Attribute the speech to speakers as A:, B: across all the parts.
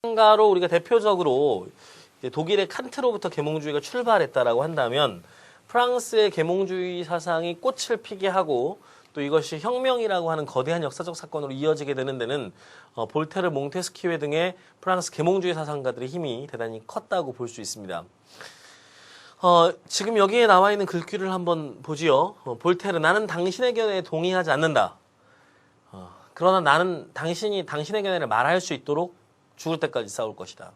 A: 사상가로 우리가 대표적으로 독일의 칸트로부터 계몽주의가 출발했다라고 한다면 프랑스의 계몽주의 사상이 꽃을 피게 하고 또 이것이 혁명이라고 하는 거대한 역사적 사건으로 이어지게 되는 데는 볼테르, 몽테스키에 등의 프랑스 계몽주의 사상가들의 힘이 대단히 컸다고 볼 수 있습니다. 지금 여기에 나와 있는 글귀를 한번 보지요. 볼테르, 나는 당신의 견해에 동의하지 않는다. 그러나 나는 당신이 당신의 견해를 말할 수 있도록 죽을 때까지 싸울 것이다.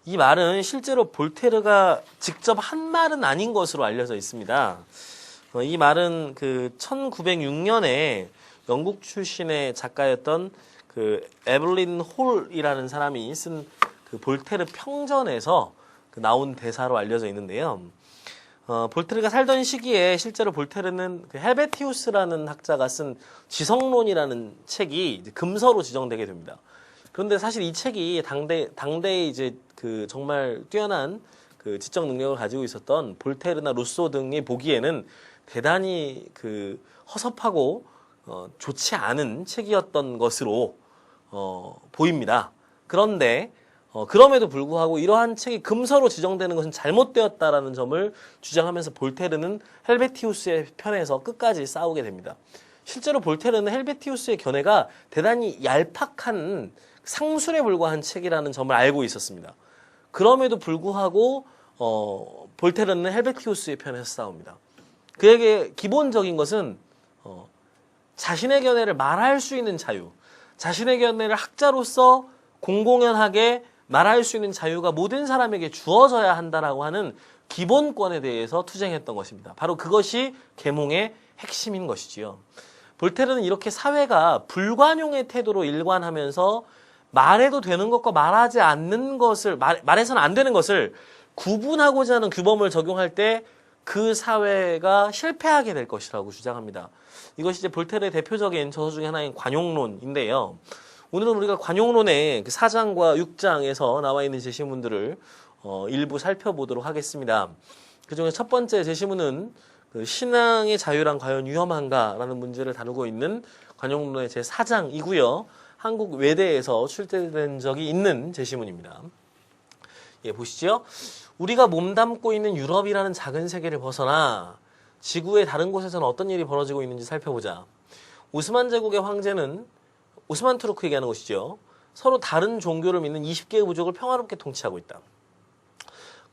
A: 이 말은 실제로 볼테르가 직접 한 말은 아닌 것으로 알려져 있습니다. 이 말은 그 1906년에 영국 출신의 작가였던 그 에블린 홀이라는 사람이 쓴 그 볼테르 평전에서 나온 대사로 알려져 있는데요. 볼테르가 살던 시기에 실제로 볼테르는 그 헬베티우스라는 학자가 쓴 지성론이라는 책이 금서로 지정되게 됩니다. 그런데 사실 이 책이 당대에 이제 그 정말 뛰어난 그 지적 능력을 가지고 있었던 볼테르나 루소 등이 보기에는 대단히 그 허섭하고 좋지 않은 책이었던 것으로 보입니다. 그런데 그럼에도 불구하고 이러한 책이 금서로 지정되는 것은 잘못되었다라는 점을 주장하면서 볼테르는 헬베티우스의 편에서 끝까지 싸우게 됩니다. 실제로 볼테르는 헬베티우스의 견해가 대단히 얄팍한 상술에 불과한 책이라는 점을 알고 있었습니다. 그럼에도 불구하고 볼테르는 헬베티우스의 편에서 싸웁니다. 그에게 기본적인 것은 자신의 견해를 말할 수 있는 자유, 자신의 견해를 학자로서 공공연하게 말할 수 있는 자유가 모든 사람에게 주어져야 한다라고 하는 기본권에 대해서 투쟁했던 것입니다. 바로 그것이 계몽의 핵심인 것이지요. 볼테르는 이렇게 사회가 불관용의 태도로 일관하면서 말해도 되는 것과 말하지 않는 것을, 말해서는 안 되는 것을 구분하고자 하는 규범을 적용할 때 그 사회가 실패하게 될 것이라고 주장합니다. 이것이 이제 볼테르의 대표적인 저서 중에 하나인 관용론인데요. 오늘은 우리가 관용론의 그 4장과 6장에서 나와 있는 제시문들을 일부 살펴보도록 하겠습니다. 그 중에 첫 번째 제시문은 그 신앙의 자유란 과연 위험한가라는 문제를 다루고 있는 관용론의 제4장이고요. 한국 외대에서 출제된 적이 있는 제시문입니다. 예, 보시죠. 우리가 몸담고 있는 유럽이라는 작은 세계를 벗어나 지구의 다른 곳에서는 어떤 일이 벌어지고 있는지 살펴보자. 오스만 제국의 황제는 오스만 투르크 얘기하는 것이죠. 서로 다른 종교를 믿는 20개의 부족을 평화롭게 통치하고 있다.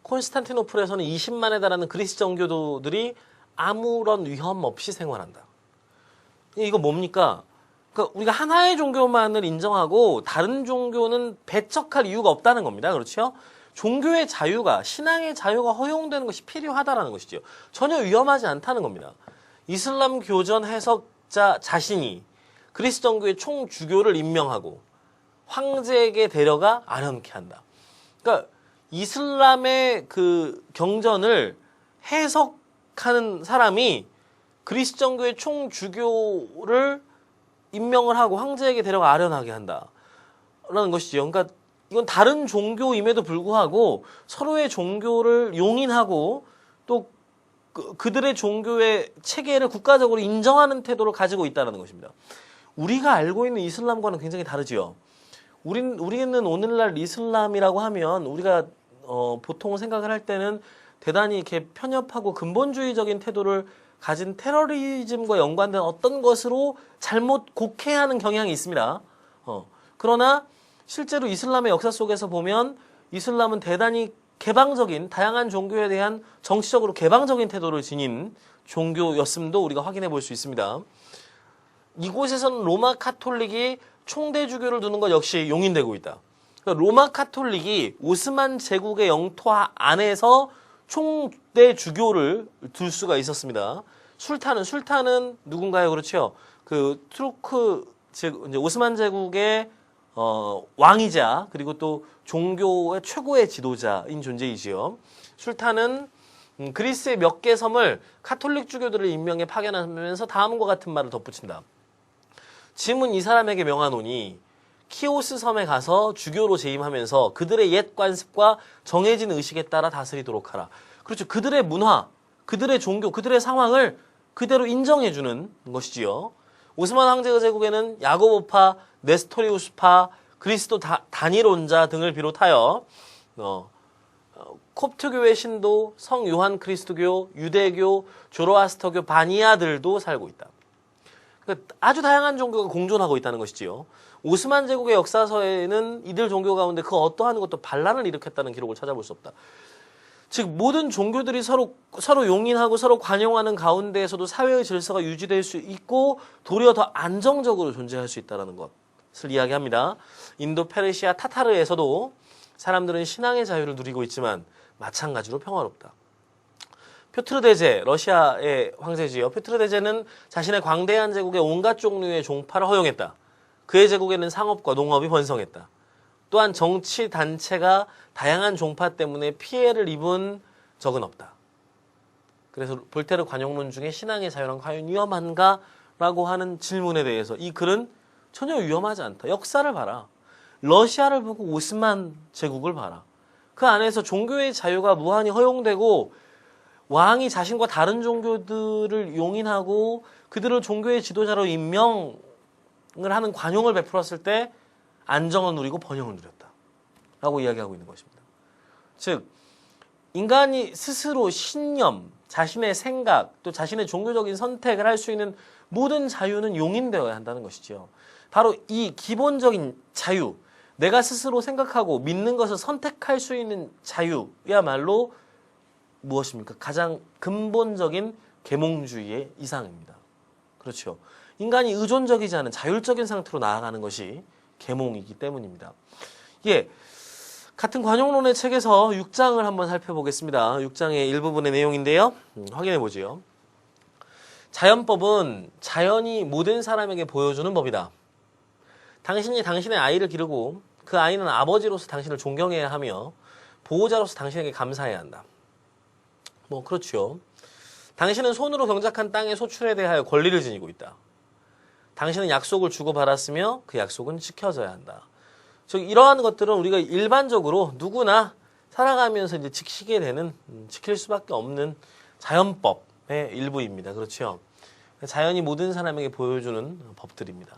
A: 콘스탄티노플에서는 20만에 달하는 그리스 정교도들이 아무런 위험 없이 생활한다. 이거 뭡니까? 그러니까 우리가 하나의 종교만을 인정하고 다른 종교는 배척할 이유가 없다는 겁니다. 그렇죠? 종교의 자유가, 신앙의 자유가 허용되는 것이 필요하다는 것이죠. 전혀 위험하지 않다는 겁니다. 이슬람 교전 해석자 자신이 그리스 정교의 총주교를 임명하고 황제에게 데려가 아련케 한다. 그러니까 이슬람의 그 경전을 해석하는 사람이 그리스 정교의 총주교를 임명을 하고 황제에게 데려가 아련하게 한다라는 것이죠. 그러니까 이건 다른 종교임에도 불구하고 서로의 종교를 용인하고 또 그들의 종교의 체계를 국가적으로 인정하는 태도를 가지고 있다는 것입니다. 우리가 알고 있는 이슬람과는 굉장히 다르지요. 우리는 오늘날 이슬람이라고 하면 우리가 보통 생각을 할 때는 대단히 이렇게 편협하고 근본주의적인 태도를 가진 테러리즘과 연관된 어떤 것으로 잘못 곡해하는 경향이 있습니다. 그러나 실제로 이슬람의 역사 속에서 보면 이슬람은 대단히 개방적인 다양한 종교에 대한 정치적으로 개방적인 태도를 지닌 종교였음도 우리가 확인해 볼 수 있습니다. 이곳에서는 로마 카톨릭이 총대주교를 두는 것 역시 용인되고 있다. 그러니까 로마 카톨릭이 오스만 제국의 영토 안에서 총대주교를 둘 수가 있었습니다. 술탄은 누군가요? 그렇죠. 그 투르크 즉 이제 오스만 제국의 왕이자 그리고 또 종교의 최고의 지도자인 존재이지요. 술탄은 그리스의 몇 개 섬을 카톨릭 주교들을 임명해 파견하면서 다음과 같은 말을 덧붙인다. 짐은 이 사람에게 명하노니 키오스 섬에 가서 주교로 재임하면서 그들의 옛 관습과 정해진 의식에 따라 다스리도록 하라. 그렇죠. 그들의 문화, 그들의 종교, 그들의 상황을 그대로 인정해주는 것이지요. 오스만 황제 제국에는 야고보파, 네스토리우스파, 그리스도 단일혼자 등을 비롯하여 콥트교의 신도, 성 요한 그리스도교, 유대교, 조로아스터교, 바니아들도 살고 있다. 그러니까 아주 다양한 종교가 공존하고 있다는 것이지요. 오스만 제국의 역사서에는 이들 종교 가운데 그 어떠한 것도 반란을 일으켰다는 기록을 찾아볼 수 없다. 즉 모든 종교들이 서로 용인하고 서로 관용하는 가운데에서도 사회의 질서가 유지될 수 있고 도리어 더 안정적으로 존재할 수 있다는 것을 이야기합니다. 인도, 페르시아, 타타르에서도 사람들은 신앙의 자유를 누리고 있지만 마찬가지로 평화롭다. 표트르 대제, 러시아의 황제지요. 표트르 대제는 자신의 광대한 제국에 온갖 종류의 종파를 허용했다. 그의 제국에는 상업과 농업이 번성했다. 또한 정치 단체가 다양한 종파 때문에 피해를 입은 적은 없다. 그래서 볼테르 관용론 중에 신앙의 자유란 과연 위험한가? 라고 하는 질문에 대해서 이 글은 전혀 위험하지 않다. 역사를 봐라. 러시아를 보고 오스만 제국을 봐라. 그 안에서 종교의 자유가 무한히 허용되고 왕이 자신과 다른 종교들을 용인하고 그들을 종교의 지도자로 임명을 하는 관용을 베풀었을 때 안정을 누리고 번영을 누렸다. 라고 이야기하고 있는 것입니다. 즉 인간이 스스로 신념, 자신의 생각, 또 자신의 종교적인 선택을 할 수 있는 모든 자유는 용인되어야 한다는 것이죠. 바로 이 기본적인 자유, 내가 스스로 생각하고 믿는 것을 선택할 수 있는 자유야말로 무엇입니까? 가장 근본적인 계몽주의의 이상입니다. 그렇죠. 인간이 의존적이지 않은 자율적인 상태로 나아가는 것이 계몽이기 때문입니다. 예, 같은 관용론의 책에서 6장을 한번 살펴보겠습니다. 6장의 일부분의 내용인데요. 확인해 보지요. 자연법은 자연이 모든 사람에게 보여주는 법이다. 당신이 당신의 아이를 기르고 그 아이는 아버지로서 당신을 존경해야 하며 보호자로서 당신에게 감사해야 한다. 뭐 그렇죠. 당신은 손으로 경작한 땅의 소출에 대하여 권리를 지니고 있다. 당신은 약속을 주고받았으며 그 약속은 지켜져야 한다. 즉 이러한 것들은 우리가 일반적으로 누구나 살아가면서 이제 지키게 되는 지킬 수밖에 없는 자연법의 일부입니다. 그렇죠. 자연이 모든 사람에게 보여주는 법들입니다.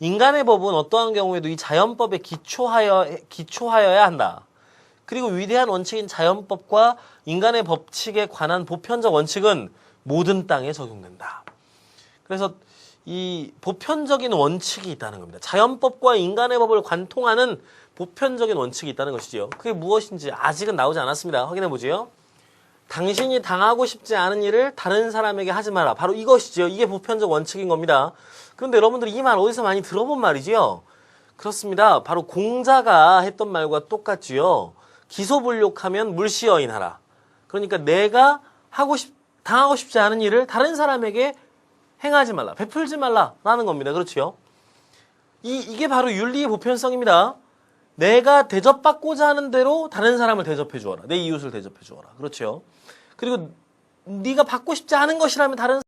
A: 인간의 법은 어떠한 경우에도 이 자연법에 기초하여야 한다. 그리고 위대한 원칙인 자연법과 인간의 법칙에 관한 보편적 원칙은 모든 땅에 적용된다. 그래서 이 보편적인 원칙이 있다는 겁니다. 자연법과 인간의 법을 관통하는 보편적인 원칙이 있다는 것이지요. 그게 무엇인지 아직은 나오지 않았습니다. 확인해 보지요. 당신이 당하고 싶지 않은 일을 다른 사람에게 하지 마라. 바로 이것이죠. 이게 보편적 원칙인 겁니다. 그런데 여러분들이 이 말 어디서 많이 들어본 말이지요? 그렇습니다. 바로 공자가 했던 말과 똑같지요. 기소불욕하면 물시여인하라. 그러니까 내가 당하고 싶지 않은 일을 다른 사람에게 행하지 말라, 베풀지 말라라는 겁니다. 그렇지요? 이게 바로 윤리의 보편성입니다. 내가 대접받고자 하는 대로 다른 사람을 대접해 주어라. 내 이웃을 대접해 주어라. 그렇죠? 그리고 네가 받고 싶지 않은 것이라면 다른